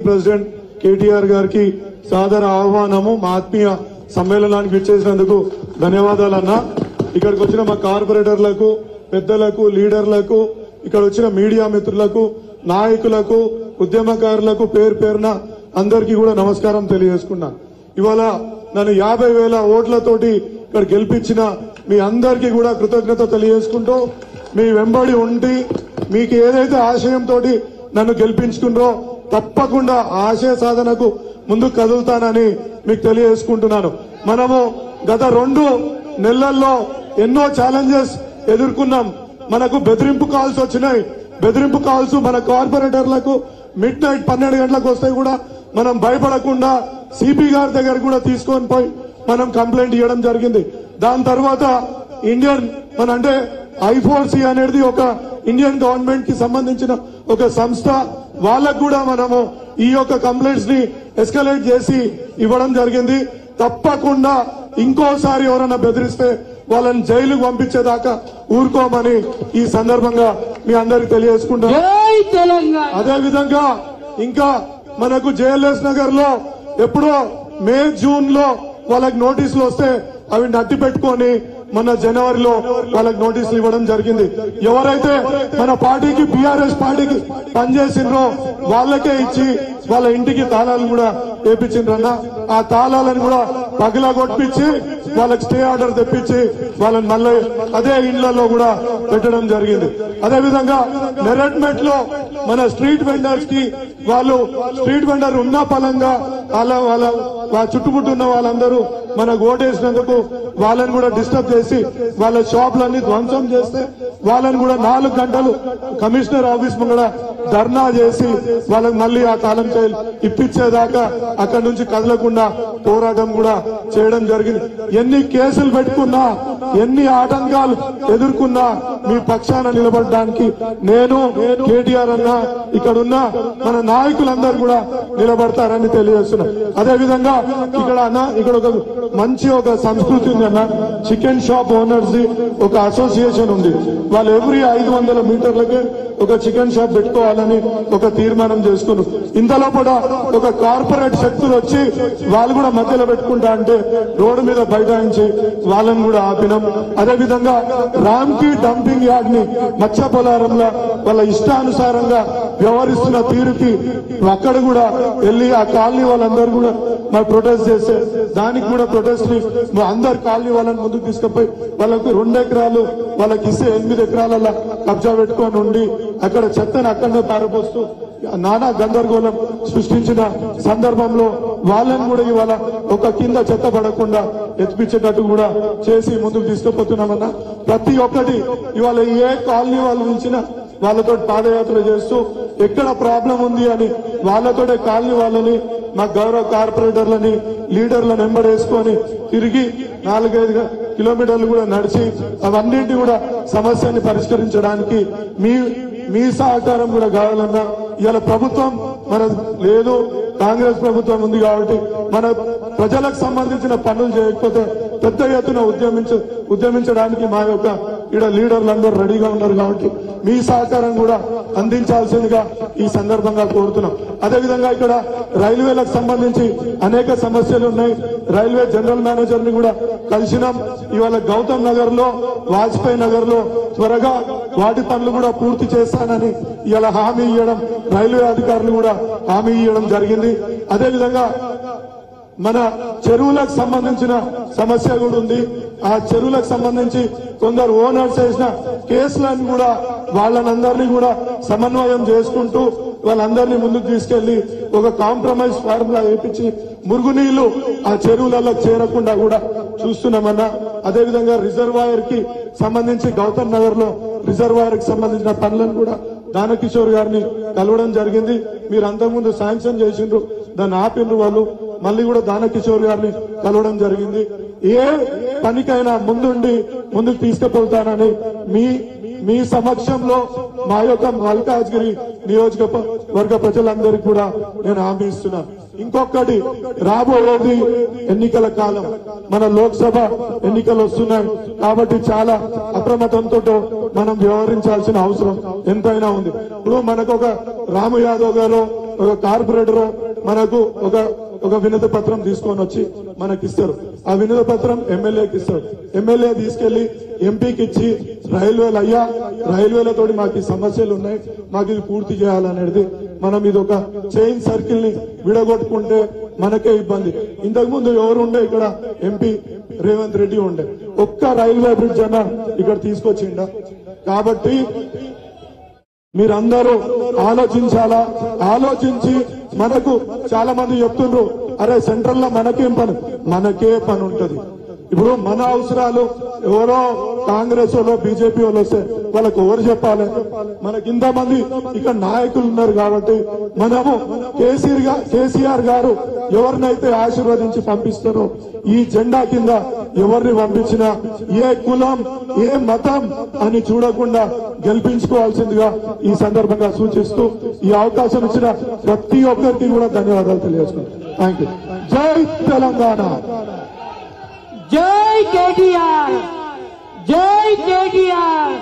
President KTR గారికి సాదర ఆహ్వానము మా ఆత్మీయ సమ్మేళనానికి విచ్చేసినందుకు ధన్యవాదాలన్న. ఇక్కడికి వచ్చిన మా కార్పొరేటర్లకు, పెద్దలకు, లీడర్లకు, ఇక్కడ వచ్చిన మీడియా మిత్రులకు, నాయకులకు, ఉద్యమకారులకు పేరు పేరున అందరికీ కూడా నమస్కారం తెలియజేసుకున్నా. ఇవాళ నన్ను 50,000 ఓట్లతోటి ఇక్కడ గెలిపించిన మీ అందరికీ కూడా కృతజ్ఞత తెలియజేసుకుంటూ, మీ వెంబడి ఉండి మీకు ఏదైతే ఆశయంతో నన్ను గెలిపించుకున్నారో తప్పకుండా ఆశయ సాధనకు ముందుకు కదులుతానని మీకు తెలియజేసుకుంటున్నాను. మనము గత 2 నెలల్లో ఎన్నో ఛాలెంజెస్ ఎదుర్కొన్నాం. మనకు బెదిరింపు కాల్స్ వచ్చినాయి. బెదిరింపు కాల్స్ మన కార్పొరేటర్లకు మిడ్ నైట్ 12 గంటలకు వస్తే కూడా మనం భయపడకుండా సిపి గారి దగ్గర కూడా తీసుకొని పోయి మనం కంప్లైంట్ ఇవ్వడం జరిగింది. దాని తర్వాత మన అంటే I4C అనేది ఒక ఇండియన్ గవర్నమెంట్ కి సంబంధించిన ఒక సంస్థ, వాళ్ళకు కూడా మనము ఈ యొక్క కంప్లైంట్స్ ని ఎస్కలేట్ చేసి ఇవ్వడం జరిగింది. తప్పకుండా ఇంకోసారి ఎవరైనా బెదిరిస్తే వాళ్ళని జైలుకు పంపించేదాకా ఊరుకోమని ఈ సందర్భంగా మీ అందరికి తెలియజేసుకుంటాం. అదే విధంగా ఇంకా మనకు జేఎల్ఎస్ నగర్ లో ఎప్పుడో మే జూన్ లో వాళ్ళకి నోటీసులు వస్తే అవి నట్టి పెట్టుకొని మన జనవరిలో వాళ్ళకి నోటీసులు ఇవ్వడం జరిగింది. ఎవరైతే మన పార్టీకి బీఆర్ఎస్ పార్టీకి పనిచేసిండ్రో వాళ్ళకే ఇచ్చి వాళ్ళ ఇంటికి తాళాలు కూడా వేపించిండ్రన్న. ఆ తాళాలను కూడా పగిలా కొట్టించి వాళ్ళకి స్టే ఆర్డర్ తెప్పించి వాళ్ళని మళ్ళీ అదే ఇళ్లలో కూడా పెట్టడం జరిగింది. అదే విధంగా నెరెడ్మెట్ లో మన స్ట్రీట్ వెండర్స్ కి వాళ్ళు స్ట్రీట్ వెండర్ ఉన్న పలంగా వాళ్ళ చుట్టుముట్టున్న వాళ్ళందరూ మనకు ఓటేసినందుకు వాళ్ళని కూడా డిస్టర్బ్ చేసి వాళ్ళ షాపులన్నీ ధ్వంసం చేస్తే వాళ్ళని కూడా 4 గంటలు కమిషనర్ ఆఫీస్ ముంగడ ధర్నా చేసి వాళ్ళకి మళ్ళీ ఆ తాళం ఇప్పించేదాకా అక్కడి నుంచి కదలకుండా పోరాటం కూడా చేయడం జరిగింది. ఎన్ని కేసులు పెట్టుకున్నా, ఎన్ని ఆటంకాలు ఎదుర్కొన్నా మీ పక్షాన నిలబడడానికి నేను కేటీఆర్ అన్న ఇక్కడున్న మన నాయకులందరూ కూడా నిలబడతారని తెలియజేస్తున్నా. అదే విధంగా ఇక్కడ ఒక మంచి ఒక సంస్కృతి ఉంది అన్న. చికెన్ షాప్ ఓనర్స్ ఒక అసోసియేషన్ ఉంది. వాళ్ళు ఎవ్రీ 500 మీటర్లకే ఒక చికెన్ షాప్ పెట్టుకోవాలని ఒక తీర్మానం చేసుకున్నారు. ఇంతలో కూడా ఒక కార్పొరేట్ శక్తులు వచ్చి వాళ్ళు కూడా మధ్యలో పెట్టుకుంటా అంటే రోడ్డు మీద బైఠాయించి వాళ్ళని కూడా ఆపినాం. అదే విధంగా రామ్కి డంపింగ్ యార్డ్ ని మత్స్య పొలారంలో వాళ్ళ ఇష్టానుసారంగా వ్యవహరిస్తున్న తీరుకి అక్కడ కూడా వెళ్లి ఆ కాలనీ వాళ్ళందరూ కూడా మరి ప్రొటెస్ట్ చేస్తే దానికి కూడా ప్రొటెస్ట్ ని అందరు కాలనీ వాళ్ళని ముందుకు తీసుకుపోయి వాళ్ళకు 2 ఎకరాలు వాళ్ళకి ఇస్తే 8 ఎకరాల కబ్జా పెట్టుకొని ఉండి అక్కడ చెత్తను అక్కడనే పారపోస్తూ నానా గందరగోళం సృష్టించిన సందర్భంలో వాళ్ళని కూడా ఇవాళ ఒక కింద చెత్త పడకుండా ఎత్తిపించేటట్టు కూడా చేసి ముందుకు తీసుకుపోతున్నామన్నా. ప్రతి ఒక్కటి ఇవాళ ఏ కాలనీ వాళ్ళు ఉంచినా వాళ్ళతో పాదయాత్ర చేస్తూ ఎక్కడ ప్రాబ్లం ఉంది అని వాళ్ళతోటే కాలనీ వాళ్ళని మా గౌరవ కార్పొరేటర్లని లీడర్లను వెంబడేసుకొని తిరిగి 4-5 కిలోమీటర్లు కూడా నడిచి అవన్నింటి కూడా సమస్యని పరిష్కరించడానికి మీ సహకారం కూడా కావాలన్నా. ఇవాళ ప్రభుత్వం మన లేదు, కాంగ్రెస్ ప్రభుత్వం ఉంది కాబట్టి మన ప్రజలకు సంబంధించిన పనులు చేయకపోతే పెద్ద ఎత్తున ఉద్యమించడానికి మా యొక్క ఇక్కడ లీడర్లందరూ రెడీగా ఉన్నారు కాబట్టి మీ సహకారం కూడా అందించాల్సిందిగా ఈ సందర్భంగా కోరుతున్నాం. అదేవిధంగా ఇక్కడ రైల్వేలకు సంబంధించి అనేక సమస్యలు ఉన్నాయి. రైల్వే జనరల్ మేనేజర్ ని కూడా కలిసినాం. ఇవాళ గౌతమ్ నగర్ లో, వాజ్పేయి నగర్ లో త్వరగా వాటి పనులు కూడా పూర్తి చేస్తానని ఇవాళ హామీ ఇవ్వడం, రైల్వే అధికారులు కూడా హామీ ఇవ్వడం జరిగింది. అదేవిధంగా మన చెరువులకు సంబంధించిన సమస్య కూడా ఉంది. ఆ చెరువులకు సంబంధించి కొందరు ఓనర్స్ చేసిన కేసులను కూడా వాళ్ళనందరినీ కూడా సమన్వయం చేసుకుంటూ వాళ్ళందరినీ ముందుకు తీసుకెళ్లి ఒక కాంప్రమైజ్ ఫార్ములా వేయించి మురుగునీళ్లు ఆ చెరువులలో చేరకుండా కూడా చూస్తున్నామన్నా. అదేవిధంగా రిజర్వాయర్ కి సంబంధించి గౌతమ్ నగర్ లో రిజర్వాయర్ కి సంబంధించిన పనులను కూడా దానకిషోర్ గారిని కలవడం జరిగింది. మీరు అంతకుముందు శాంక్షన్ చేసిండ్రు, దాన్ని ఆపిండ్రు వాళ్ళు. మళ్ళీ కూడా దానకిషోర్ గారిని కలవడం జరిగింది. ఏ పనికైనా ముందుకు తీసుకుపోతానని మీ సమక్షంలో మా యొక్క మల్కాజ్గిరి నియోజకవర్గ ప్రజలందరికీ కూడా నేను హామీ ఇస్తున్నాను. ఇంకొకటి, రాబోయేది ఎన్నికల కాలం, మన లోక్సభ ఎన్నికలు వస్తున్నాయి కాబట్టి చాలా అప్రమత్తంతో మనం వ్యవహరించాల్సిన అవసరం ఎంతైనా ఉంది. ఇప్పుడు మనకు ఒక రాము యాదవ్ గారు ఒక కార్పొరేటర్ మనకు ఒక వినతి పత్రం తీసుకొని వచ్చి మనకిస్తారు. ఆ వినతి పత్రం ఎమ్మెల్యేకి ఇస్తారు. ఎమ్మెల్యే తీసుకెళ్లి ఎంపీకి ఇచ్చి రైల్వేలు అయ్యా రైల్వేలతో మాకు ఈ సమస్యలు ఉన్నాయి, మాకు ఇది పూర్తి చేయాలనేది మనం ఇది ఒక చైన్ సర్కిల్ ని విడగొట్టుకుంటే మనకే ఇబ్బంది. ఇంతకు ముందు ఎవరు ఉండే ఇక్కడ ఎంపీ రేవంత్ రెడ్డి ఉండే, ఒక్క రైల్వే బ్రిడ్జ్ అన్న ఇక్కడ తీసుకొచ్చిండ. కాబట్టి మీరందరూ ఆలోచించాలా. ఆలోచించి మనకు చాలా మంది చెప్తుండ్రు, అరే సెంట్రల్ లో మనకేం పని, మనకే పని ఉంటది. ఇప్పుడు మన అవసరాలు ఎవరో కాంగ్రెస్ వాళ్ళు బీజేపీ వాళ్ళు వస్తే వాళ్ళకు ఎవరు చెప్పాలి? మనకి ఇంతమంది ఇక్కడ నాయకులు ఉన్నారు కాబట్టి మనము కేసీఆర్ గారు ఎవరినైతే ఆశీర్వదించి పంపిస్తారో ఈ జెండా కింద ఎవరిని పంపించినా ఏ కులం ఏ మతం అని చూడకుండా గెలిపించుకోవాల్సిందిగా ఈ సందర్భంగా సూచిస్తూ ఈ అవకాశం ఇచ్చిన ప్రతి ఒక్కరికి కూడా ధన్యవాదాలు తెలియజేసుకుంటాను. Thank you. జై తెలంగాణ. జై కేటీఆర్. జై కేటీఆర్.